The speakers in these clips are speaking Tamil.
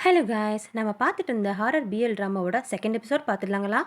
ஹலோ காய்ஸ், நம்ம பார்த்துட்டு இருந்த ஹாரர் பிஎல் ட்ராமாவோட செகண்ட் எபிசோட் பார்த்துடலாங்களா?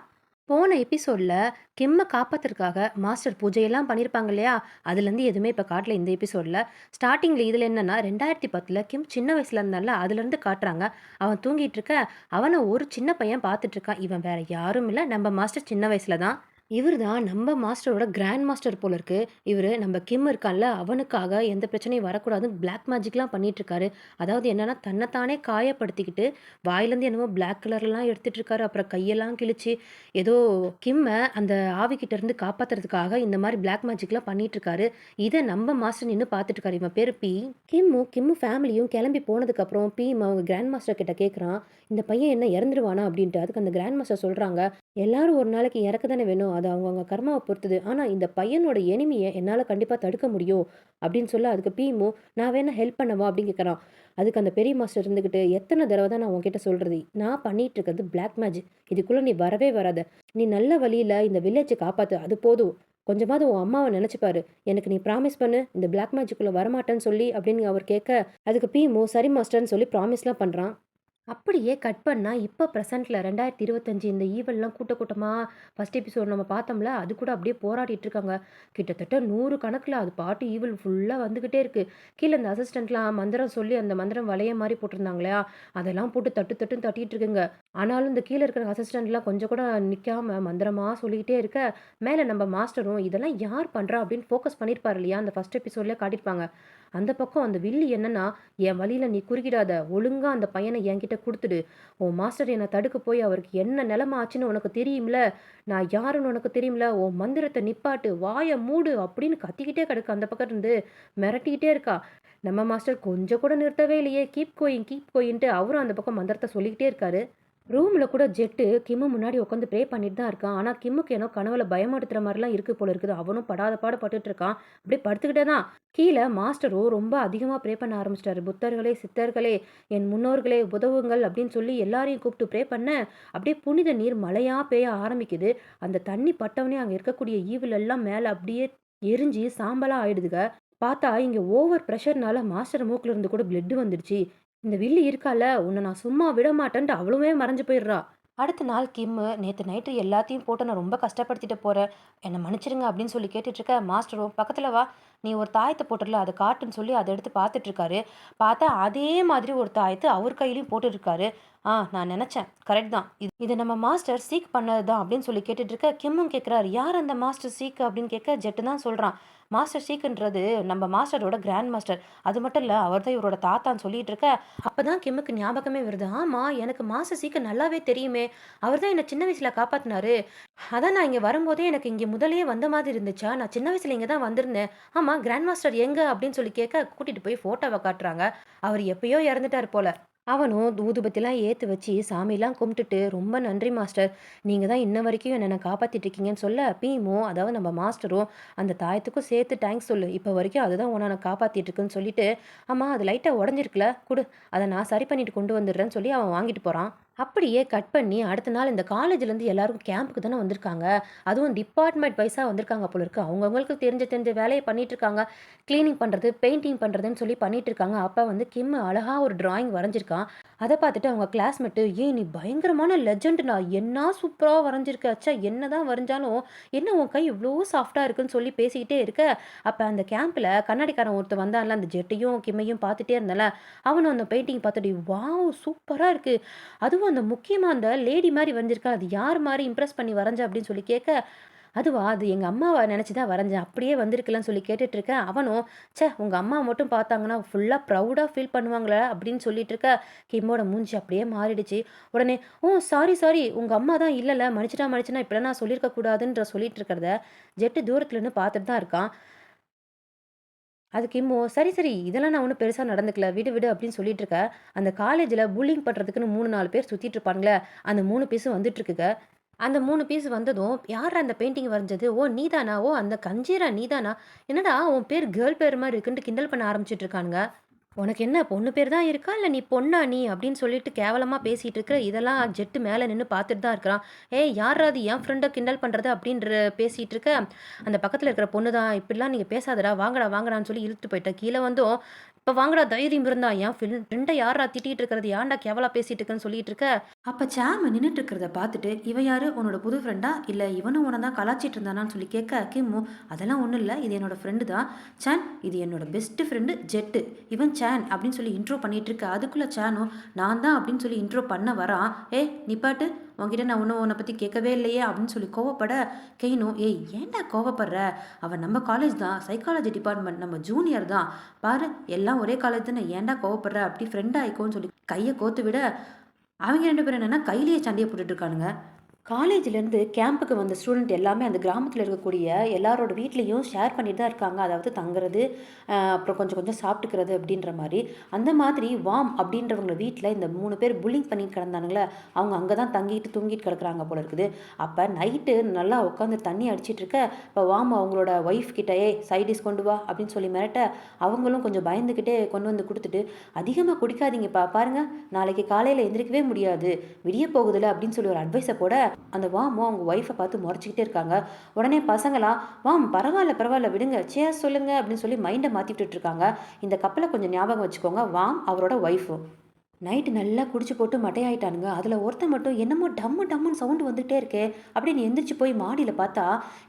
போன எபிசோடில் கிம்மை காப்பாத்துறதுக்காக மாஸ்டர் பூஜையெல்லாம் பண்ணியிருப்பாங்க இல்லையா? அதுலேருந்து எதுவுமே இப்போ காட்டல இந்த எபிசோடில். ஸ்டார்டிங்கில் இதில் என்னென்னா 2010 கிம் சின்ன வயசில் இருந்தால அதுலேருந்து காட்டுறாங்க. அவன் தூங்கிட்டு இருக்க, அவனை ஒரு சின்ன பையன் பார்த்துட்டு இருக்கான். இவன் வேற யாரும் இல்லை, நம்ம மாஸ்டர் சின்ன வயசில் தான். இவர் தான் நம்ம மாஸ்டரோட கிராண்ட் மாஸ்டர் போல இருக்கு. இவர் நம்ம கிம் இருக்கான்ல, அவனுக்காக எந்த பிரச்சனையும் வரக்கூடாதுன்னு பிளாக் மேஜிக்லாம் பண்ணிட்டு இருக்காரு. அதாவது என்னன்னா, தன்னைத்தானே காயப்படுத்திக்கிட்டு வாயிலேருந்து என்னமோ பிளாக் கலர்லாம் எடுத்துட்டு இருக்காரு. அப்புறம் கையெல்லாம் கிழிச்சு ஏதோ கிம்மை அந்த ஆவிக்கிட்ட இருந்து காப்பாத்துறதுக்காக இந்த மாதிரி பிளாக் மேஜிக்லாம் பண்ணிட்டு இருக்காரு. இதை நம்ம மாஸ்டர் நின்று பார்த்துட்டு இருக்காரு. இவன் பேர் பி. கிம்மு ஃபேமிலியும் கிளம்பி போனதுக்கப்புறம் பீம் அவங்க கிராண்ட் மாஸ்டர் கிட்ட கேட்குறான், இந்த பையன் என்ன இறந்துருவானா அப்படின்ட்டு. அதுக்கு அந்த கிராண்ட் மாஸ்டர் சொல்கிறாங்க, எல்லாரும் ஒரு நாளைக்கு இறக்க தானே வேணும், அது அவங்கவுங்க கர்மாவை பொறுத்தது. ஆனால் இந்த பையனோட எனிமியை என்னால் கண்டிப்பாக தடுக்க முடியும் அப்படின்னு சொல்ல, அதுக்கு பீமு, நான் வேணா ஹெல்ப் பண்ணவா அப்படின்னு கேட்குறான். அதுக்கு அந்த பெரிய மாஸ்டர் இருந்துக்கிட்டு, எத்தனை தடவை தான் நான் உங்ககிட்ட சொல்கிறது, நான் பண்ணிட்டு இருக்கிறது பிளாக் மேஜிக், இதுக்குள்ளே நீ வரவே வராத, நீ நல்ல வழியில் இந்த வில்லேஜை காப்பாற்று, அது போதும், கொஞ்சமாவது உன் அம்மாவை நினச்சிப்பாரு, எனக்கு நீ ப்ராமிஸ் பண்ணு இந்த பிளாக் மேஜிக்குள்ளே வரமாட்டேன்னு சொல்லி அப்படின்னு அவர் கேட்க, அதுக்கு பீமு சரி மாஸ்டர்னு சொல்லி ப்ராமிஸ்லாம் பண்ணுறான். அப்படியே கட் பண்ணா, இப்போ ப்ரெசென்ட்ல 2025 இந்த ஈவல்லாம் கூட்டமா ஃபர்ஸ்ட் எபிசோட் நம்ம பார்த்தோம்ல, அது கூட அப்படியே போராடிட்டு இருக்காங்க. கிட்டத்தட்ட 100 கணக்குல அது பாட்டு ஈவில் ஃபுல்லா வந்துகிட்டே இருக்கு. கீழ இந்த அசிஸ்டன்ட்லாம் மந்திரம் சொல்லி அந்த மந்திரம் வளைய மாரி போட்டிருந்தாங்க இல்லையா? அதெல்லாம் போட்டு தட்டு தட்டுன்னு தட்டிட்டு இருக்குங்க. ஆனாலும் இந்த கீழ இருக்கிற அசிஸ்டன்ட்லாம் கொஞ்சம் கூட நிக்காம மந்திரமா சொல்லிக்கிட்டே இருக்க, மேல நம்ம மாஸ்டரும் இதெல்லாம் யார் பண்றா அப்படின்னு ஃபோக்கஸ் பண்ணியிருப்பாரு இல்லையா? அந்த ஃபர்ஸ்ட் எபிசோட்லயே காட்டியிருப்பாங்க. அந்த பக்கம் அந்த வில்லி என்னன்னா, என் வழியில நீ குறுக்கிடாத, ஒழுங்கா அந்த பையனை என்கிட்ட குடுத்துடு. உன் மாஸ்டர் என்னை தடுக்க போய் அவருக்கு என்ன நிலைமை ஆச்சுன்னு உனக்கு தெரியும்ல, நான் யாருன்னு உனக்கு தெரியும்ல, உன் மந்திரத்தை நிப்பாட்டு, வாயை மூடு அப்படின்னு கத்திக்கிட்டே கிடக்கு அந்த பக்கம் இருந்து. மிரட்டிக்கிட்டே இருக்கா. நம்ம மாஸ்டர் கொஞ்சம் கூட நிறுத்தவே இல்லையே, கீப் கோயிங் கீப் கோயின்ட்டு அவரும் அந்த பக்கம் மந்திரத்தை சொல்லிக்கிட்டே இருக்காரு. ரூமில் கூட ஜெட்டு கிம்மு முன்னாடி உட்காந்து ப்ரே பண்ணிட்டு தான் இருக்கான். ஆனால் கிம்முக்கு ஏனோ கனவுல பயமாடுத்துற மாதிரிலாம் இருக்கு போல இருக்குது. அவனும் படாத பாடு பட்டுட்டு இருக்கான். அப்படியே படுத்துக்கிட்டே தான். கீழே மாஸ்டரும் ரொம்ப அதிகமாக ப்ரே பண்ண ஆரம்பிச்சிட்டாரு. புத்தர்களே, சித்தர்களே, என் முன்னோர்களே உதவுங்கள் அப்படின்னு சொல்லி எல்லாரையும் கூப்பிட்டு ப்ரே பண்ண, அப்படியே புனித நீர் மழையா பெய்ய ஆரம்பிக்குது. அந்த தண்ணி பட்டவனே அங்கே இருக்கக்கூடிய ஈவில் எல்லாம் மேலே அப்படியே எரிஞ்சு சாம்பலா ஆயிடுதுங்க. பார்த்தா இங்க ஓவர் ப்ரெஷர்னால மாஸ்டர் மூக்குல இருந்து கூட பிளட் வந்துடுச்சு. இந்த வில்லி இருக்கால, உன்னை நான் சும்மா விட மாட்டேன்ட்டு அவளுமே மறைஞ்சு போயிடுறா. அடுத்த நாள் கிம்மு, நேற்று நைட்டு எல்லாத்தையும் போட்டு நான் ரொம்ப கஷ்டப்படுத்திட்டு போகிறேன், என்னை மன்னிச்சிருங்க அப்படின்னு சொல்லி கேட்டுட்ருக்க, மாஸ்டரும் பக்கத்தில் வா, நீ ஒரு தாயத்தை போட்டுடல அதை காட்டுன்னு சொல்லி அதை எடுத்து பார்த்துட்ருக்காரு. பார்த்தா அதே மாதிரி ஒரு தாயத்தை அவர் கையிலையும் போட்டுருக்காரு. நான் நினச்சேன், கரெக்ட் தான், இது நம்ம மாஸ்டர் சீக் பண்ணது தான் அப்படின்னு சொல்லி கேட்டுட்ருக்க, கிம்மும் கேட்குறாரு, யார் அந்த மாஸ்டர் சீக் அப்படின்னு கேட்க, ஜெட்டு தான் சொல்கிறான், மாஸ்டர் சீக்குன்றது நம்ம மாஸ்டரோட கிராண்ட் மாஸ்டர். அது மட்டும் இல்லை, அவர் தான் இவரோட தாத்தான்னு சொல்லிட்டு இருக்க. அப்பதான் கிம்முக்கு ஞாபகமே வருது, ஆமா எனக்கு மாஸ்டர் சீக்கு நல்லாவே தெரியுமே, அவர் தான் என்னை சின்ன வயசுல காப்பாத்தினாரு. அதான் நான் இங்க வரும்போதே எனக்கு இங்க முதல்லயே வந்த மாதிரி இருந்துச்சா, நான் சின்ன வயசுல இங்க தான் வந்திருந்தேன். ஆமா கிராண்ட் மாஸ்டர் எங்க அப்படின்னு சொல்லி கேட்க, கூட்டிட்டு போய் போட்டோவை காட்டுறாங்க. அவர் எப்பயோ இறந்துட்டார் போல. அவனும் ஊதுபத்திலாம் ஏற்றி வச்சு சாமிலாம் கும்பிட்டுட்டு, ரொம்ப நன்றி மாஸ்டர், நீங்கள் தான் இன்ன வரைக்கும் என்னை காப்பாற்றிட்டு இருக்கீங்கன்னு சொல்ல, பீமும் அதாவது நம்ம மாஸ்டரும் அந்த தாயத்துக்கும் சேர்த்து தேங்க்ஸ் சொல்லு, இப்போ வரைக்கும் அதுதான் உன்னை காப்பாற்றிட்டு இருக்குன்னு சொல்லிட்டு, ஆமாம் அது லைட்டாக உடஞ்சிருக்குல கொடு, அதை நான் சரி பண்ணிட்டு கொண்டு வந்துடுறேன்னு சொல்லி அவன் வாங்கிட்டு போகிறான். அப்படியே கட் பண்ணி அடுத்த நாள் இந்த காலேஜ்லேருந்து எல்லாரும் கேம்புக்கு தானே வந்திருக்காங்க. அதுவும் டிபார்ட்மெண்ட் வைஸாக வந்திருக்காங்க போல இருக்கு. அவங்கவுங்களுக்கு தெரிஞ்ச வேலையை பண்ணிட்டு இருக்காங்க. கிளீனிங் பண்ணுறது, பெயிண்டிங் பண்ணுறதுன்னு சொல்லி பண்ணிட்டு இருக்காங்க. அப்போ வந்து கிம் அழகாக ஒரு டிராயிங் வரைஞ்சிருக்கான். அதை பார்த்துட்டு அவங்க கிளாஸ்மேட்டு, ஏய் நீ பயங்கரமான லெஜெண்டுண்ணா, என்ன சூப்பராக வரைஞ்சிருக்க, அச்சா என்ன தான் வரைஞ்சாலும் என்ன உன் கை இவ்வளோ சாஃப்டாக இருக்குன்னு சொல்லி பேசிக்கிட்டே இருக்க, அப்போ அந்த கேம்பில் கண்ணாடிக்காரன் ஒருத்தர் வந்தான்ல, அந்த ஜெட்டையும் கிம்மையும் பார்த்துட்டே இருந்தால, அவனும் அந்த பெயிண்டிங் பார்த்துட்டு, வாவ் சூப்பராக இருக்குது, அதுவும் அந்த முக்கியமா அந்த லேடி மாரி வரைஞ்சிருக்கா, அது யார் மாரி இம்ப்ரெஸ் பண்ணி வரைஞ்ச அப்படின்னு சொல்லி கேட்க, அதுவா அது எங்க அம்மாவ நெனச்சு தான் வரைஞ்சேன், அப்படியே வந்திருக்குலன்னு சொல்லி கேட்டுட்டு இருக்கேன். அவனும், ச்சே உங்க அம்மா மட்டும் பார்த்தாங்கன்னா ஃபுல்லா ப்ரவுடா ஃபீல் பண்ணுவாங்களே அப்படின்னு சொல்லிட்டு இருக்க, கிம்மோட மூஞ்சி அப்படியே மாறிடுச்சு. உடனே, ஓ சாரி சாரி, உங்க அம்மா தான் இல்லல, மன்னிச்சுட்டா இப்படிலாம் நான் சொல்லியிருக்க கூடாதுன்ற சொல்லிட்டு இருக்கிறத ஜெட்டு தூரத்துல நின்னு பார்த்துட்டு தான் இருக்கான். அது கிம்மோ, சரி சரி இதெல்லாம் நான் ஒன்றும் பெருசா நடந்துக்கல, விடு விடு அப்படின்னு சொல்லிட்டு இருக்க. அந்த காலேஜ்ல புல்லிங் பண்றதுக்குன்னு 3, 4 பேர் சுத்திட்டு இருப்பானுங்களே, அந்த 3 பீஸும் வந்துட்டு இருக்குங்க. அந்த 3 பீஸ் வந்ததும், "யார்ரா அந்த பெயிண்டிங் வரைஞ்சது? ஓ! நீதானா? ஓ! அந்த கஞ்சீரா நீதானா? என்னடா உன் பேர் கேர்ள் பேர் மாரி இருக்குன்ட்டு" கிண்டல் பண்ண ஆரம்பிச்சுட்டு இருக்கானுங்க. "உனக்கு என்ன பொண்ணு பேர் தான் இருக்கா? இல்ல நீ பொண்ணா நீ?" அப்படின்னு சொல்லிட்டு கேவலமா பேசிட்டு இருக்க. இதெல்லாம் ஜெட்டு மேல நின்னு பார்த்துட்டு தான் இருக்கிறான். "ஏய் யார்ரா அது என் ஃப்ரெண்ட கிண்டல் பண்றது?" அப்படின்ற பேசிட்டு இருக்க. அந்த பக்கத்துல இருக்கிற பொண்ணு தான், "இப்படிலாம் நீங்க பேசாதடா, வாங்கடா வாங்கடான்னு" சொல்லி இழுத்துட்டு போயிட்டா. கீழ வந்தும் இப்போ வாங்கடா தைரியம் இருந்தா என் ஃப்ரெண்டை யாரா திட்டிட்டு இருக்கிறது ஏன்டா கேவலா பேசிட்டு இருக்கேன்னு சொல்லிட்டு இருக்க. அப்போ சாம் நின்றுட்டு இருக்கிறத பார்த்துட்டு இவன் யாரு உன்னோட புது ஃப்ரெண்டா இல்லை இவனும் உன தான் கலாச்சிட்டு இருந்தானான்னு சொல்லி கேட்க கிம்மு அதெல்லாம் ஒன்றும் இல்லை இது என்னோட ஃப்ரெண்டு தான் சான் இது என்னோட பெஸ்ட் ஃப்ரெண்டு ஜெட்டு இவன் சான் அப்படின்னு சொல்லி இன்ட்ரோ பண்ணிட்டு இருக்க அதுக்குள்ளே சானும் நான் தான் அப்படின்னு சொல்லி இன்ட்ரோ பண்ண வரான். நிப்பாட்டு உங்ககிட்ட நான் ஒன்றும் உன்னை பற்றி கேட்கவே இல்லையே அப்படின்னு சொல்லி கோவப்பட கெய்னும் ஏய் ஏன்டா கோவப்படுற அவன் நம்ம காலேஜ் தான் சைக்காலஜி டிபார்ட்மெண்ட் நம்ம ஜூனியர் தான் பாரு எல்லாம் ஒரே காலேஜ் தானே ஏன்டா கோவப்படுற அப்படி ஃப்ரெண்ட் ஆயிக்கோன்னு சொல்லி கையை கோத்து விட அவங்க ரெண்டு பேரும் என்னென்னா கையிலேயே சண்டையை போட்டுட்டு இருக்கானுங்க. காலேஜ்லேருந்து கேம்புக்கு வந்த ஸ்டூடெண்ட் எல்லாமே அந்த கிராமத்தில் இருக்கக்கூடிய எல்லாரோட வீட்லேயும் ஷேர் பண்ணிட்டு தான் இருக்காங்க. அதாவது தங்குறது அப்புறம் கொஞ்சம் கொஞ்சம் சாப்பிட்டுக்கிறது அப்படின்ற மாதிரி. அந்த மாதிரி வாம் அப்படின்றவங்க வீட்டில் இந்த 3 பேர் புல்லிங் பண்ணிட்டு கிடந்தானுங்களே அவங்க அங்கே தான் தங்கிட்டு தூங்கிட்டு கிடக்குறாங்க போல இருக்குது. அப்போ நைட்டு நல்லா உட்காந்து தண்ணி அடிச்சிட்டு இருக்க இப்போ வாம் அவங்களோட ஒய்ஃப் கிட்ட சைடிஷ் கொண்டு வா அப்படின்னு சொல்லி மிரட்ட அவங்களும் கொஞ்சம் பயந்துக்கிட்டே கொண்டு வந்து கொடுத்துட்டு அதிகமாக குடிக்காதீங்கப்பா பாருங்கள் நாளைக்கு காலையில் எந்திரிக்கவே முடியாது விடிய போகுதுல அப்படின்னு சொல்லி ஒரு அட்வைஸை போட அந்த வாமோ அவங்க ஒய்ஃபை பார்த்து முறைச்சிக்கிட்டே இருக்காங்க. உடனே பசங்களா வாம் பரவாயில்ல விடுங்க சேர் சொல்லுங்க அப்படின்னு சொல்லி மைண்டை மாற்றி விட்டுட்டு இருக்காங்க. இந்த கப்பலை கொஞ்சம் ஞாபகம் வச்சுக்கோங்க வாம் அவரோட ஒய்ஃபும் நைட்டு நல்லா குடிச்சு போட்டு மட்டையாயிட்டானுங்க. அதில் ஒருத்தன் மட்டும் என்னமோ டம்முன்னு சவுண்டு வந்துகிட்டே இருக்கே அப்படின்னு எந்திரிச்சு போய் மாடியில் பார்த்தா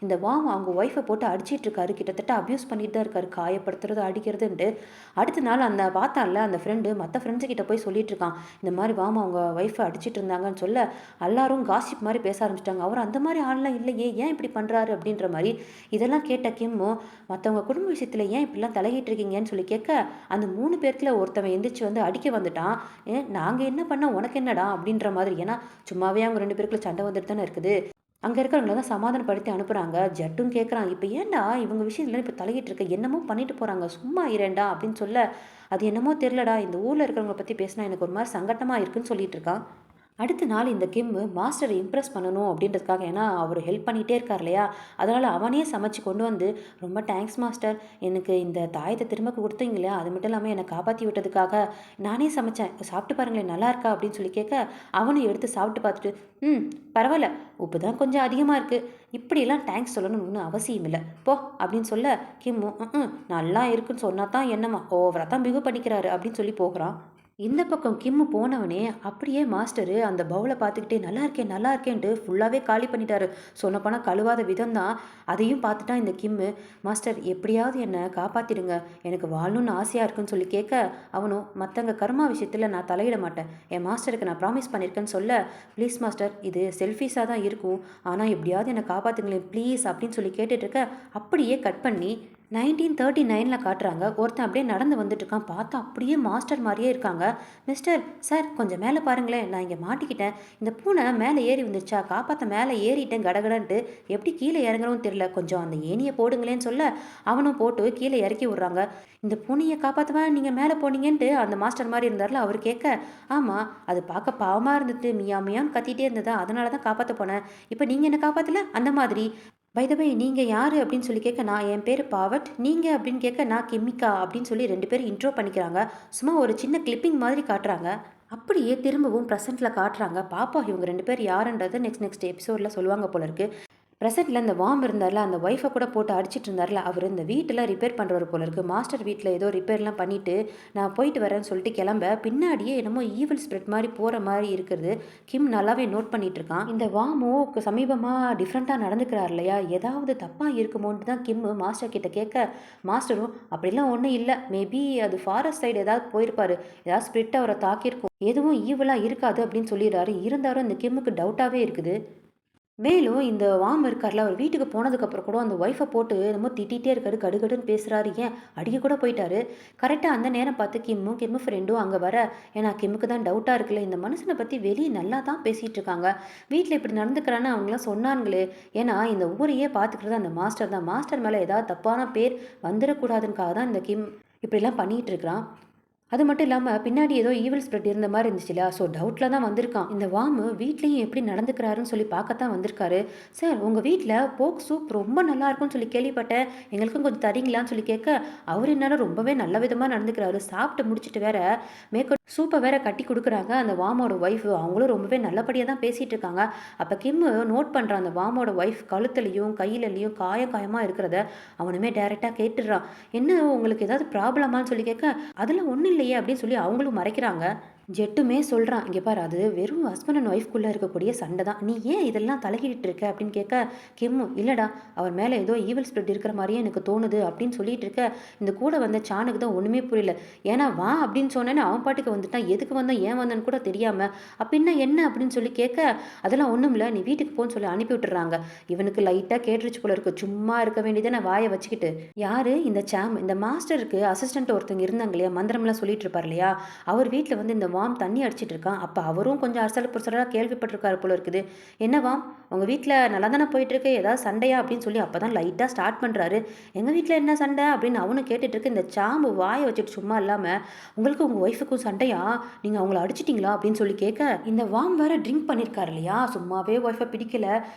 இந்த வாம் அவங்க ஒய்ஃபை போட்டு அடிச்சிட்டு இருக்காரு. கிட்டத்தட்ட அப்யூஸ் பண்ணிட்டு தான் இருக்காரு காயப்படுத்துறது அடிக்கிறதுன்ட்டு. அடுத்த நாள் அந்த பார்த்தான்ல அந்த ஃப்ரெண்டு மற்ற ஃப்ரெண்ட்ஸு கிட்ட போய் சொல்லிட்டு இருக்கான் இந்த மாதிரி வாம் அவங்க ஒய்ஃபை அடிச்சிட்டு இருந்தாங்கன்னு சொல்ல எல்லாரும் காசிப் மாதிரி பேச ஆரம்பிச்சிட்டாங்க. அவர் அந்த மாதிரி ஆள்லாம் இல்லையே ஏன் இப்படி பண்ணுறாரு அப்படின்ற மாதிரி. இதெல்லாம் கேட்ட கிம்மோ மற்றவங்க குடும்ப விஷயத்தில் ஏன் இப்படிலாம் தலையிட்டு இருக்கீங்கன்னு சொல்லி கேட்க அந்த 3 பேர்த்தில் ஒருத்தவன் எந்திரிச்சு வந்து அடிக்க வந்துட்டான். நாங்கள் என்ன பண்ண உனக்கு என்னடா அப்படின்ற மாதிரி. ஏன்னா சும்மாவே அவங்க 2 பேருக்குள்ள சண்டை வந்துட்டு தானே இருக்குது. அங்கே இருக்கிறவங்கள தான் சமாதானப்படுத்தி அனுப்புகிறாங்க. ஜட்டும் கேட்குறான் இப்போ ஏன்டா இவங்க விஷயத்துல இப்போ தலையிட்டு இருக்க என்னமோ பண்ணிட்டு போகிறாங்க சும்மா இரேண்டா அப்படின்னு சொல்ல அது என்னமோ தெரிலடா இந்த ஊரில் இருக்கிறவங்க பற்றி பேசினா எனக்கு ஒரு மாதிரி சங்கட்டமாக இருக்குன்னு சொல்லிட்டு இருக்கான். அடுத்த நாள் இந்த கிம்மு மாஸ்டரை இம்ப்ரெஸ் பண்ணணும் அப்படின்றதுக்காக ஏன்னா அவர் ஹெல்ப் பண்ணிகிட்டே இருக்கார் இல்லையா அதனால் அவனே சமைச்சு கொண்டு வந்து ரொம்ப தேங்க்ஸ் மாஸ்டர் எனக்கு இந்த தாயத்தை திரும்ப கொடுத்தீங்க இல்லையா அது மட்டும் இல்லாமல் என்னை காப்பாற்றி விட்டதுக்காக நானே சமைச்சேன் சாப்பிட்டு பாருங்களேன் நல்லா இருக்கா அப்படின்னு சொல்லி கேட்க அவனும் எடுத்து சாப்பிட்டு பார்த்துட்டு பரவாயில்ல உப்பு தான் கொஞ்சம் அதிகமாக இருக்குது இப்படியெல்லாம் தேங்க்ஸ் சொல்லணும்னு ஒன்றும் அவசியம் இல்லை போ அப்படின்னு சொல்ல கிம்மு நல்லா இருக்குன்னு சொன்னா தான் என்னம்மா ஓவராக தான் பிகு பண்ணிக்கிறாரு அப்படின்னு சொல்லி போகிறான். இந்த பக்கம் கிம்மு போனவனே அப்படியே மாஸ்டரு அந்த பவுலை பார்த்துக்கிட்டே நல்லா இருக்கேன்ட்டு ஃபுல்லாகவே காலி பண்ணிட்டாரு. சொன்னப்போனால் கழுவாத விதம் தான். அதையும் பார்த்துட்டா இந்த கிம்மு மாஸ்டர் எப்படியாவது என்னை காப்பாற்றிடுங்க எனக்கு வாழணும்னு ஆசையாக இருக்குன்னு சொல்லி கேட்க அவனும் மற்றவங்க கர்மா விஷயத்தில் நான் தலையிட மாட்டேன் என் மாஸ்டருக்கு நான் ப்ராமிஸ் பண்ணியிருக்கேன்னு சொல்ல ப்ளீஸ் மாஸ்டர் இது செல்ஃபிஷாக தான் இருக்கும் ஆனால் எப்படியாவது என்னை காப்பாற்றுங்களேன் ப்ளீஸ் அப்படின்னு சொல்லி கேட்டுட்ருக்க அப்படியே கட் பண்ணி 1939 காட்டுறாங்க. ஒருத்தன் அப்படியே நடந்து வந்துட்டு இருக்கான். பார்த்தா அப்படியே மாஸ்டர் மாதிரியே இருக்காங்க. மிஸ்டர் சார் கொஞ்சம் மேலே பாருங்களேன் நான் இங்கே மாட்டிக்கிட்டேன் இந்த பூனை மேலே ஏறி வந்துருச்சா காப்பாற்ற மேலே ஏறிட்டேன் கடகடன்ட்டு எப்படி கீழே இறங்குறவும் தெரியல கொஞ்சம் அந்த ஏனியை போடுங்களேன்னு சொல்ல அவனும் போட்டு கீழே இறக்கி விட்றாங்க. இந்த பூனையை காப்பாற்றவா நீங்கள் மேலே போனீங்கன்ட்டு அந்த மாஸ்டர் மாதிரி இருந்தார்ல அவர் கேட்க ஆமாம் அது பார்க்க பாவமாக இருந்துட்டு மியான்னு கத்திட்டே இருந்ததா அதனால தான் காப்பாற்ற போனேன் இப்போ நீங்கள் என்ன காப்பாற்றல அந்த மாதிரி. பை த வே நீங்கள் யார் அப்படின்னு சொல்லி கேட்க நான் என் பேர் பாவட் நீங்கள் அப்படின்னு கேட்க நான் கிம்மிகா அப்படின்னு சொல்லி 2 பேரும் இன்ட்ரோ பண்ணிக்கிறாங்க. சும்மா ஒரு சின்ன கிளிப்பிங் மாதிரி காட்டுறாங்க. அப்படியே திரும்பவும் ப்ரெசென்ட்டில் காட்டுறாங்க. பாப்பா இவங்க 2 பேர் யாருன்றது நெக்ஸ்ட் எபிசோடில் சொல்லுவாங்க போல இருக்கு. ப்ரெசென்ட்டில் இந்த வாம் இருந்தார்ல அந்த ஒய்ஃபை கூட போட்டு அடிச்சிட்டு இருந்தார்ல அவர் இந்த வீட்டெல்லாம் ரிப்பேர் பண்ணுறவர் போல இருக்குது. மாஸ்டர் வீட்டில் ஏதோ ரிப்பேர்லாம் பண்ணிவிட்டு நான் போயிட்டு வரேன்னு சொல்லிட்டு கிளம்ப பின்னாடியே என்னமோ ஈவில் ஸ்ப்ரெட் மாதிரி போகிற மாதிரி இருக்கிறது கிம் நல்லாவே நோட் பண்ணிட்டு இருக்கான். இந்த வாமோ சமீபமாக டிஃப்ரெண்ட்டாக நடந்துக்கிறார் இல்லையா ஏதாவது தப்பாக இருக்குமோன்ட்டு தான் கிம் மாஸ்டர் கிட்ட கேட்க மாஸ்டரும் அப்படிலாம் ஒன்றும் இல்லை மேபி அது ஃபாரஸ்ட் சைடு ஏதாவது போயிருப்பார் ஏதாவது ஸ்ப்ரிட் அவரை தாக்கியிருக்கும் எதுவும் ஈவலாக இருக்காது அப்படின்னு சொல்லிடுறாரு. இருந்தாலும் இந்த கிம்முக்கு டவுட்டாகவே இருக்குது. மேலும் இந்த வாம் இருக்கார்ல அவர் வீட்டுக்கு போனதுக்கப்புறம் கூட அந்த ஒய்ஃபை போட்டு என்னமோ திட்டிகிட்டே இருக்காரு கடுகடுன்னு பேசுகிறாரு ஏன் அடிக்க கூட போயிட்டாரு. கரெக்டாக அந்த நேரம் பார்த்து கிம்மு ஃப்ரெண்டும் அங்கே வர ஏன்னா கிம்முக்கு தான் டவுட்டாக இருக்குல்ல இந்த மனுஷனை பற்றி வெளியே நல்லா தான் பேசிகிட்டு இருக்காங்க வீட்டில் இப்படி நடந்துக்கிறான்னு அவங்களாம் சொன்னாங்களே ஏன்னா இந்த ஊரையே பார்த்துக்கிறது அந்த மாஸ்டர் தான் மாஸ்டர் மேலே ஏதாவது தப்பான பேர் வந்துடக்கூடாதுன்னுக்காக தான் இந்த கிம் இப்படிலாம் பண்ணிகிட்டு இருக்கிறான். அது மட்டும் இல்லாம பின்னாடி ஏதோ ஈவில் ஸ்ப்ரெட் இருந்த மாரி இருந்துச்சுல்ல. ஸோ டவுட்ல தான் வந்திருக்கான். இந்த வாமு வீட்லயும் எப்படி நடந்துக்கிறாருன்னு சொல்லி பார்க்கத்தான் வந்திருக்காரு. "சார் உங்க வீட்ல போர்க் சூப் ரொம்ப நல்லாருக்கும்னு சொல்லி கேள்விப்பட்டேன். எங்களுக்கும் கொஞ்சம் தரீங்களான்னு?" சொல்லி கேட்க, அவரு என்னன்னா ரொம்பவே நல்ல விதமா நடந்துக்கிறாரு. சாப்பிட்டு முடிச்சுட்டு வேற சூப்ப வேற கட்டி குடுக்குறாங்க அந்த வாமோட ஒய்ஃப். அவங்களும் ரொம்பவே நல்லபடியா தான் பேசிட்டு இருக்காங்க. அப்ப கிம்மு நோட் பண்றான் அந்த வாமோட ஒய்ஃப் கழுத்துலயும், கையிலயும் காயமா இருக்கிறத. அவனுமே டைரக்ட்டா கேட்டுடுறான். "என்ன உங்களுக்கு ஏதாவது ப்ராப்ளமான்னு?" சொல்லி கேட்க, "அதெல்லாம் ஒண்ணும் இல்லையே" அப்படின்னு சொல்லி அவங்களும் மறைக்கிறாங்க. ஜெட்டுமே சொல்றான், "இங்க பாரு அது வெறும் ஹஸ்பண்ட் அண்ட் ஒய்ஃப்குள்ள இருக்கக்கூடிய சண்டை தான். நீ ஏன் இதெல்லாம் தலையிட்டு இருக்க?" அப்படின்னு கேட்க, கிம்மு, "இல்லடா அவர் மேல ஏதோ ஈவில் ஸ்பிரிட் இருக்கிற மாரியே எனக்கு தோணுது" அப்படின்னு சொல்லிட்டு இருக்க, இந்த கூட வந்த சானுக்கு தான் ஒண்ணுமே புரியல. ஏன்னா வா அப்படின்னு சொன்னோனே அவன் பாட்டுக்கு வந்துட்டான். எதுக்கு வந்தான், ஏன் வந்தான்னு கூட தெரியாம. "அப்படின்னா என்ன?" அப்படின்னு சொல்லி கேட்க, "அதெல்லாம் ஒண்ணும் இல்ல, நீ வீட்டுக்கு போன்னு" சொல்லி அனுப்பி விட்டுறாங்க. இவனுக்கு லைட்டா கேட்டுருச்சு போல இருக்கு. சும்மா இருக்க வேண்டியதானே வாயை வச்சுக்கிட்டு. யாரு இந்த சாம், இந்த மாஸ்டருக்கு அசிஸ்டன்ட் ஒருத்தவங்க இருந்தாங்க இல்லையா, மந்திரம்லாம் சொல்லிட்டு இருப்பார் இல்லையா, அவர் வீட்ல வந்து இந்த வாம் தண்ணி அடிச்சிட்டு இருக்கான். அப்ப அவரும் கொஞ்சம் அரசல் புரசலா கேள்விப்பட்டிருக்காரு போல இருக்குது. "என்ன வாம், உங்க வீட்ல நல்லா தானே போயிட்டு இருக்கு, ஏதாவது சண்டையா?" அப்படின்னு சொல்லி அப்பதான் லைட்டா ஸ்டார்ட் பண்றாரு. "எங்க வீட்ல என்ன சண்டை?" அப்படின்னு அவனும் கேட்டுட்டு இருக்கு. இந்த சாம்பு வாயை வச்சுட்டு சும்மா இல்லாம, "உங்களுக்கு உங்க ஒய்ஃபுக்கும் சண்டையா? நீங்க அவங்கள அடிச்சிட்டீங்களா?" அப்படின்னு சொல்லி கேட்க, இந்த வாம் வேற ட்ரிங்க் பண்ணிருக்காரு இல்லையா, சும்மாவே ஒய்ஃபை பிடிக்கல.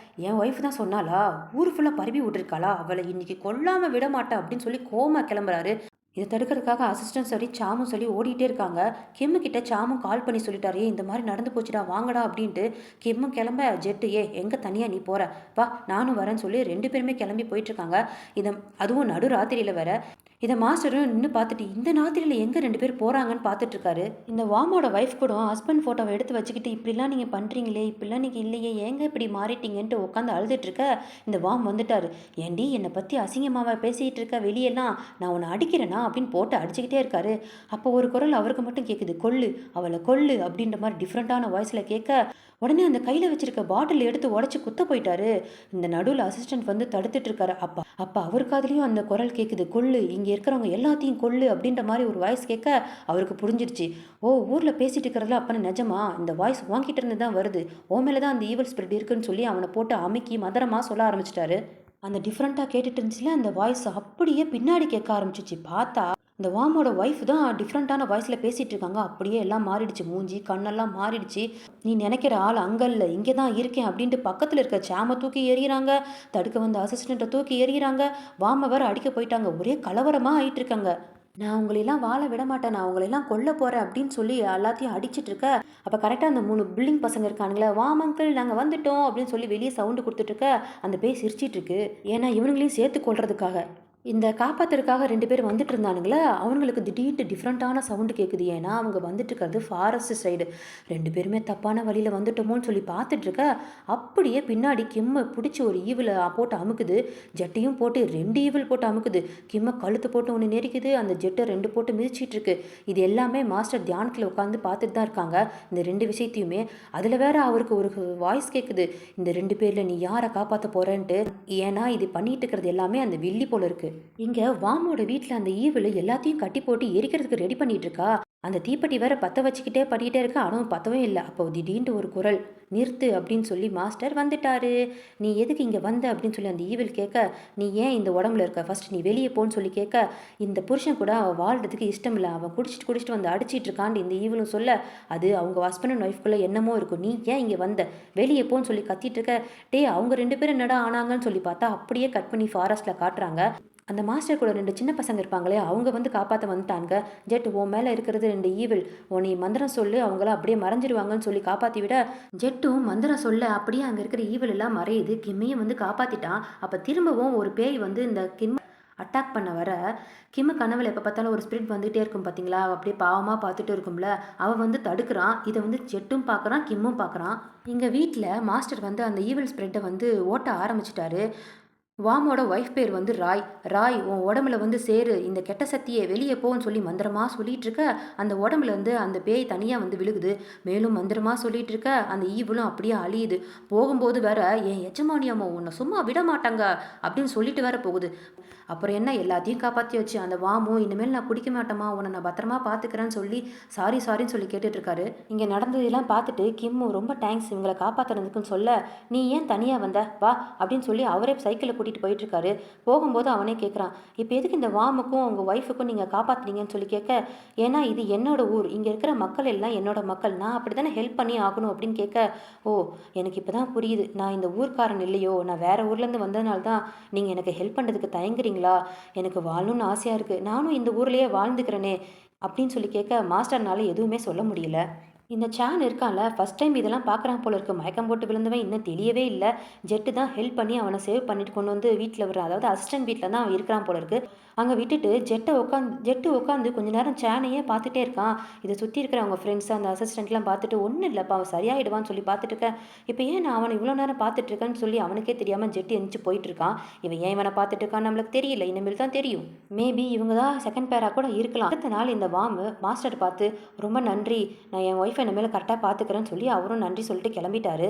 "என் ஒய்ஃப் தான் சொன்னாளா? ஊரு ஃபுல்லா பரப்பி விட்டுருக்காளா? அவளை இன்னைக்கு கொல்லாம விட மாட்டேன்" அப்படின்னு சொல்லி கோவமா கிளம்புறாரு. இத தடுக்கிறதுக்காக அசிஸ்டன்ட் சரி, சாமும் சொல்லி ஓடிட்டே இருக்காங்க. கிம்மு கிட்ட சாமும் கால் பண்ணி சொல்லிட்டாரு, "ஏய் இந்த மாரி நடந்து போச்சுடா, வாங்கடா" அப்படின்ட்டு. கிம்மும் கிளம்ப, ஜெட்டு, "ஏய் எங்க தனியா நீ போற? வா நானும் வரேன்னு" சொல்லி 2 பேருமே கிளம்பி போயிட்டுருக்காங்க. இத அதுவும் நடு ராத்திரியில வேற. இத மாஸ்டரும் நின்னு பார்த்துட்டு, இந்த ராத்திரியில எங்க 2 பேர் போறாங்கன்னு பார்த்துட்டுருக்காரு. இந்த வாமோட ஒய்ஃப் கூட ஹஸ்பண்ட் ஃபோட்டோவ எடுத்து வச்சுக்கிட்டு, "இப்படிலாம் நீங்க பண்றீங்களே, இப்படிலாம் நீங்க இல்லையே, ஏங்க இப்படி மாறிட்டீங்கன்ட்டு" உட்காந்து அழுதுட்டு இருக்க, இந்த வாம் வந்துட்டாரு. "ஏன்டி என்னை பத்தி அசிங்கமாவா பேசிட்டு இருக்க வெளியெல்லாம்? நான் உன்னை அடிக்கிறேனா?" அப்படின்னு போட்டு அடிச்சுக்கிட்டே இருக்காரு. அப்போ ஒரு குரல் அவருக்கு மட்டும் கேட்குது, "கொல்லு, அவளை கொல்லு" அப்படின்ற மாதிரி டிஃப்ரெண்ட்டான வாய்ஸ்ல கேட்க, உடனே அந்த கையில வச்சிருக்க பாட்டில் எடுத்து உடைச்சு குத்த போயிட்டாரு. இந்த நடுவுல அசிஸ்டன்ட் வந்து தடுத்துட்டு இருக்காரு. அப்ப அப்ப அவர் காதுலயும் அந்த குரல் கேட்குது, "கொல்லு, இங்க இருக்கிறவங்க எல்லாத்தையும் கொல்லு" அப்படின்ற மாதிரி ஒரு வாய்ஸ் கேட்க, அவருக்கு புரிஞ்சிருச்சு. "ஓ, ஊர்ல பேசிட்டு இருக்கிறதுல அப்பன நிஜமா? இந்த வாய்ஸ் உன்கிட்ட இருந்து தான் வருது. உன் மேல தான் அந்த ஈவில் ஸ்பிரிட் இருக்குன்னு" சொல்லி அவனை போட்டு அமுக்கி மந்திரமா சொல்ல ஆரம்பிச்சிட்டாரு. அந்த டிஃப்ரெண்ட்டா கேட்டுட்டு இருந்துச்சுல அந்த வாய்ஸ், அப்படியே பின்னாடி கேட்க ஆரம்பிச்சுச்சு. பார்த்தா இந்த வாமோட ஒய்ஃப் தான் டிஃப்ரெண்ட்டான வாய்ஸ்ல பேசிட்டு இருக்காங்க. அப்படியே எல்லாம் மாறிடுச்சு. மூஞ்சி, கண்ணெல்லாம் மாறிடுச்சு. "நீ நினைக்கிற ஆள் அங்க இல்ல, இங்க தான் இருக்கேன்" அப்படின்ட்டு பக்கத்துல இருக்க சாம தூக்கி எறியறாங்க. தடுக்க வந்த அசிஸ்டண்ட்ட தூக்கி எறியறாங்க. வாம வேற அடிக்க போயிட்டாங்க. ஒரே கலவரமா ஆயிட்டு இருக்காங்க. "நான் உங்களையெல்லாம் வாழ விட மாட்டேன். நான் உங்களையெல்லாம் கொல்ல போறேன்" அப்படின்னு சொல்லி எல்லாத்தையும் அடிச்சிட்டு இருக்க, அப்ப கரெக்ட்டா அந்த 3 பில்டிங் பசங்க இருக்கானுங்களே, "வாம் அங்கிள் நாங்க வந்துட்டோம்" அப்படின்னு சொல்லி வெளிய சவுண்ட் குடுத்துட்டு இருக்க, அந்த பேய் சிரிச்சிட்டு இருக்கு. ஏன்னா இவனுங்களையும் சேர்த்து கொல்றதுக்காக. இந்த காப்பாத்துறதுக்காக 2 பேர் வந்துட்டு இருந்தானுங்களா, அவங்களுக்கு திடீர்னு டிஃப்ரெண்ட்டான சவுண்ட் கேட்குது. ஏன்னா அவங்க வந்துட்டு இருக்கிறது ஃபாரஸ்ட் சைடு. 2 பேருமே தப்பான வழியில வந்துட்டோமோன்னு சொல்லி பார்த்துட்டு இருக்க, அப்படியே பின்னாடி கிம்ம பிடிச்சி ஒரு ஈவில் போட்டு அமுக்குது. ஜெட்டையும் போட்டு 2 ஈவில் போட்டு அமுக்குது. கிம்ம கழுத்து போட்டு ஒன்று நெரிக்குது, அந்த ஜெட்டை 2 போட்டு மிதிச்சிட்டு இருக்கு. இது எல்லாமே மாஸ்டர் தியானத்தில் உட்காந்து பார்த்துட்டு தான் இருக்காங்க, இந்த 2 விஷயத்தையுமே. அதில் வேற அவருக்கு ஒரு வாய்ஸ் கேட்குது, "இந்த 2 பேரில் நீ யாரை காப்பாற்ற போறேன்ட்டு." ஏன்னா இது பண்ணிட்டு இருக்கிறது எல்லாமே அந்த வில்லி போல இருக்கு. இங்க வாமோட வீட்ல அந்த ஈவில் எல்லாத்தையும் கட்டி போட்டு எரிக்கிறதுக்கு ரெடி பண்ணிட்டு இருக்கா. அந்த தீப்பெட்டி வேற பத்த வச்சுக்கிட்டே பண்ணிட்டே இருக்கா. ஆனா பத்தவே இல்லை. அப்போ திடீர்னு ஒரு குரல், "நிறுத்து" அப்படின்னு சொல்லி, "மாஸ்டர் வந்துட்டாரு. நீ எதுக்கு இங்க வந்த?" அப்படின்னு சொல்லி அந்த ஈவில் கேட்க, "நீ ஏன் இந்த உடம்புல இருக்க? ஃபர்ஸ்ட் நீ வெளியே போன்னு" சொல்லி கேட்க, இந்த புருஷன் கூட அவன் வாழ்றதுக்கு இஷ்டம் இல்லை, அவன் குடிச்சிட்டு குடிச்சிட்டு வந்து அடிச்சிட்டு இருக்கான்னு இந்த ஈவிலும் சொல்ல, அது அவங்க ஹஸ்பண்ட் அண்ட் ஒய்ஃப்குள்ள என்னமோ இருக்கும். "நீ ஏன் இங்க வந்த? வெளியே போன்னு" சொல்லி கத்திட்டு இருக்க. டேய் அவங்க 2 பேரும் என்னடா ஆனாங்கன்னு சொல்லி பார்த்தா, அப்படியே கட் பண்ணி ஃபாரஸ்ட்ல காட்டுறாங்க. அந்த மாஸ்டர் கூட 2 சின்ன பசங்க இருப்பாங்களே, அவங்க வந்து காப்பாத்த வந்துட்டாங்க. "ஜெட், உன் மேல இருக்கிறது 2 ஈவில். நீ மந்திரம் சொல்லு, அவங்களாம் அப்படியே மறைஞ்சிருவாங்கன்னு" சொல்லி காப்பாத்தி விட, ஜெட்டும் மந்திரம் சொல்ல அப்படியே அங்க இருக்கிற ஈவில் எல்லாம் மறையுது. கிம்மையும் வந்து காப்பாத்திட்டான். அப்ப திரும்பவும் ஒரு பேய் வந்து இந்த கிம் அட்டாக் பண்ண வர, கிம்மு கனவுல எப்ப பார்த்தாலும் ஒரு ஸ்பிரிட் வந்துட்டே இருக்கும் பார்த்தீங்களா? அப்படியே பாவமா பார்த்துட்டு இருக்கும்ல, அவன் வந்து தடுக்கிறான். இத வந்து ஜெட்டும் பார்க்குறான், கிம்மும் பார்க்குறான். எங்க வீட்ல மாஸ்டர் வந்து அந்த ஈவில் ஸ்பிரிட்ட வந்து ஓட்ட ஆரம்பிச்சுட்டாரு. வாமோட ஒய்ஃப் பேர் வந்து ராய். "ராய், உன் உடம்புல வந்து சேரு, இந்த கெட்ட சக்தியே வெளியே போன்னு" சொல்லி மந்திரமா சொல்லிட்டு இருக்க, அந்த உடம்புல இருந்து அந்த பேய் தனியா வந்து விழுகுது. மேலும் மந்திரமா சொல்லிட்டு இருக்க, அந்த ஈவுலும் அப்படியே அழியுது. போகும்போது வேற, "என் எஜமானியம்மா உன்னை சும்மா விட மாட்டாங்க" அப்படின்னு சொல்லிட்டு வேற போகுது. அப்புறம் என்ன, எல்லாத்தையும் காப்பாத்தியாச்சு. அந்த வாமும், "இனிமேல் நான் குடிக்க மாட்டேம்மா, உன்னை நான் பத்திரமா பார்த்துக்கிறேன்னு" சொல்லி சாரின்னு சொல்லி கேட்டுட்டு இருக்காரு. இங்க நடந்ததெல்லாம் பார்த்துட்டு கிம்மு, "ரொம்ப தேங்க்ஸ் இவங்கள காப்பாத்துனதுக்குன்னு" சொல்ல, "நீ ஏன் தனியா வந்த? வா" அப்படின்னு சொல்லி அவரே சைக்கிளை கூட்டிகிட்டு போயிட்டுருக்காரு. போகும்போது அவனே கேட்குறான், இப்போ எதுக்கு இந்த வாமுக்கும் உங்கள் ஒய்ஃபுக்கும் நீங்கள் காப்பாற்றுனீங்கன்னு சொல்லி கேட்க, ஏன்னா இது என்னோட ஊர், இங்கே இருக்கிற மக்கள் எல்லாம் என்னோட மக்கள், நான் அப்படி தானே ஹெல்ப் பண்ணி ஆகணும் அப்படின்னு கேட்க, ஓ எனக்கு இப்போ தான் புரியுது, நான் இந்த ஊர்க்காரன் இல்லையோ, நான் வேறு ஊர்லேருந்து வந்ததுனால தான் நீங்கள் எனக்கு ஹெல்ப் பண்ணுறதுக்கு தயங்குறீங்களா, எனக்கு வாழணும்னு ஆசையாக இருக்குது, நானும் இந்த ஊர்லேயே வாழ்ந்துக்கிறேனே அப்படின்னு சொல்லி கேட்க மாஸ்டர்னால எதுவுமே சொல்ல முடியல. இந்த சான் இருக்கான்ல, ஃபர்ஸ்ட் டைம் இதெல்லாம் பார்க்குறான் போல இருக்கு. மயக்கம் போட்டு விழுந்தவன் இன்னும் தெளியவே இல்ல. ஜெட்டு தான் ஹெல்ப் பண்ணி அவன சேவ் பண்ணிட்டு கொண்டு வந்து வீட்ல அதாவது அசிஸ்டன்ட் வீட்ல தான் அவன் இருக்கிறான் போல இருக்கு. அங்க விட்டுட்டு ஜெட்டு உட்காந்து கொஞ்ச நேரம் சானையே பார்த்துட்டே இருக்கான். இத சுத்தி இருக்கிற அவங்க ஃப்ரெண்ட்ஸ், அந்த அசிஸ்டன்ட்லாம் பார்த்துட்டு, "ஒண்ணும் இல்லப்பா, அவன் சரியாயிடுவான்னு" சொல்லி பார்த்துட்டு இருக்கேன். இப்ப ஏன் நான் அவன இவ்வளோ நேரம் பார்த்துட்டு இருக்கேன்னு சொல்லி அவனுக்கே தெரியாம ஜெட்டு எந்திச்சு போயிட்டு இருக்கான். இவன் ஏன் இவன பார்த்துட்டு இருக்கான்னு நம்மளுக்கு தெரியல. இனிமேல் தான் தெரியும். மேபி இவங்க தான் செகண்ட் பேரா கூட இருக்கலாம். அடுத்த நாள் இந்த வார்ம் மாஸ்டர் பார்த்து, "ரொம்ப நன்றி. நான் என் ஒய்ஃபை இனிமேல் கரெக்டாக பார்த்துக்கிறேன்னு" சொல்லி அவரும் நன்றி சொல்லிட்டு கிளம்பிட்டாரு.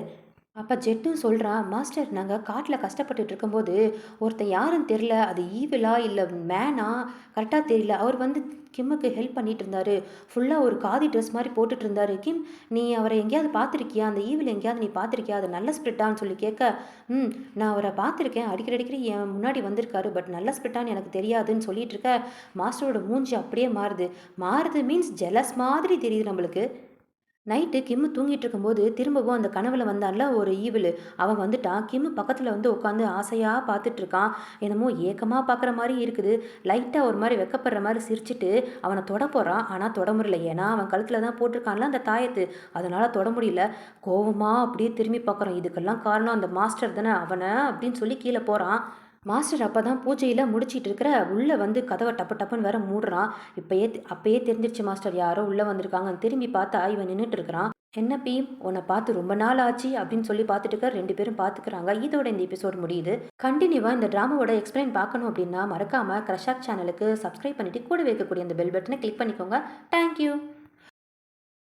அப்போ ஜெட்டும் சொல்கிறான், மாஸ்டர் நாங்கள் காட்டில் கஷ்டப்பட்டுட்டு இருக்கும்போது ஒருத்தன் யாருன்னு தெரில, அது ஈவிலா இல்லை மேனா கரெக்டாக தெரியல, அவர் வந்து கிம்முக்கு ஹெல்ப் பண்ணிட்டு இருந்தாரு. ஃபுல்லாக ஒரு காதி ட்ரெஸ் மாதிரி போட்டுட்டு இருந்தாரு. கிம், நீ அவரை எங்கேயாவது பார்த்துருக்கியா, அந்த ஈவில் எங்கேயாவது நீ பார்த்துருக்கியா, அது நல்ல ஸ்பிரிட்டான்னு சொல்லி கேட்க, நான் அவரை பார்த்துருக்கேன், அடிக்கடி என் முன்னாடி வந்திருக்காரு, பட் நல்ல ஸ்பிரிட்டான்னு எனக்கு தெரியாதுன்னு சொல்லிட்டு இருக்க, மாஸ்டரோட மூஞ்சி அப்படியே மாறுது. மாறுது மீன்ஸ் ஜெலஸ் மாதிரி தெரியுது நம்மளுக்கு. நைட்டு கிம்மு தூங்கிட்டு இருக்கும்போது திரும்பவும் அந்த கனவுல வந்தான்ல ஒரு ஈவிலு, அவன் வந்துட்டான். கிம்மு பக்கத்தில் வந்து உட்காந்து ஆசையாக பார்த்துட்டு இருக்கான். என்னமோ ஏக்கமாக பார்க்குற மாதிரி இருக்குது. லைட்டாக ஒரு மாதிரி வெக்கப்படுற மாதிரி சிரிச்சிட்டு அவனை தொட போகிறான். ஆனால் தொட முடியல, ஏன்னா அவன் கழுத்தில் தான் போட்டிருக்கான்ல அந்த தாயத்து, அதனால் தொட முடியல. கோவமாக அப்படியே திரும்பி பார்க்குறான். இதுக்கெல்லாம் காரணம் அந்த மாஸ்டர் தானே, அவனை அப்படின்னு சொல்லி கீழே போகிறான். மாஸ்டர் அப்போ தான் பூஜையில் முடிச்சிட்டு இருக்கிற, உள்ளே வந்து கதவை டப்பு டப்புன்னு வேற மூடுறான். அப்பயே தெரிஞ்சிருச்சு மாஸ்டர் யாரோ உள்ளே வந்திருக்காங்க. திரும்பி பார்த்தா இவன் நின்றுட்டு இருக்கிறான். என்ன பீ, உன்னை பார்த்து ரொம்ப நாள் ஆச்சு அப்படின்னு சொல்லி பார்த்துட்டு இருக்க, ரெண்டு பேரும் பார்த்துக்கிறாங்க. இதோட இந்த எபிசோட் முடியுது. கண்டினியூவாக இந்த ட்ராமாவோட எக்ஸ்பிளைன் பார்க்கணும் அப்படின்னா மறக்காமல் க்ரஷாக் சேனலுக்கு சப்ஸ்கிரைப் பண்ணிட்டு கூட வைக்கக்கூடிய அந்த பெல் பட்டனை கிளிக் பண்ணிக்கோங்க. தேங்க்யூ.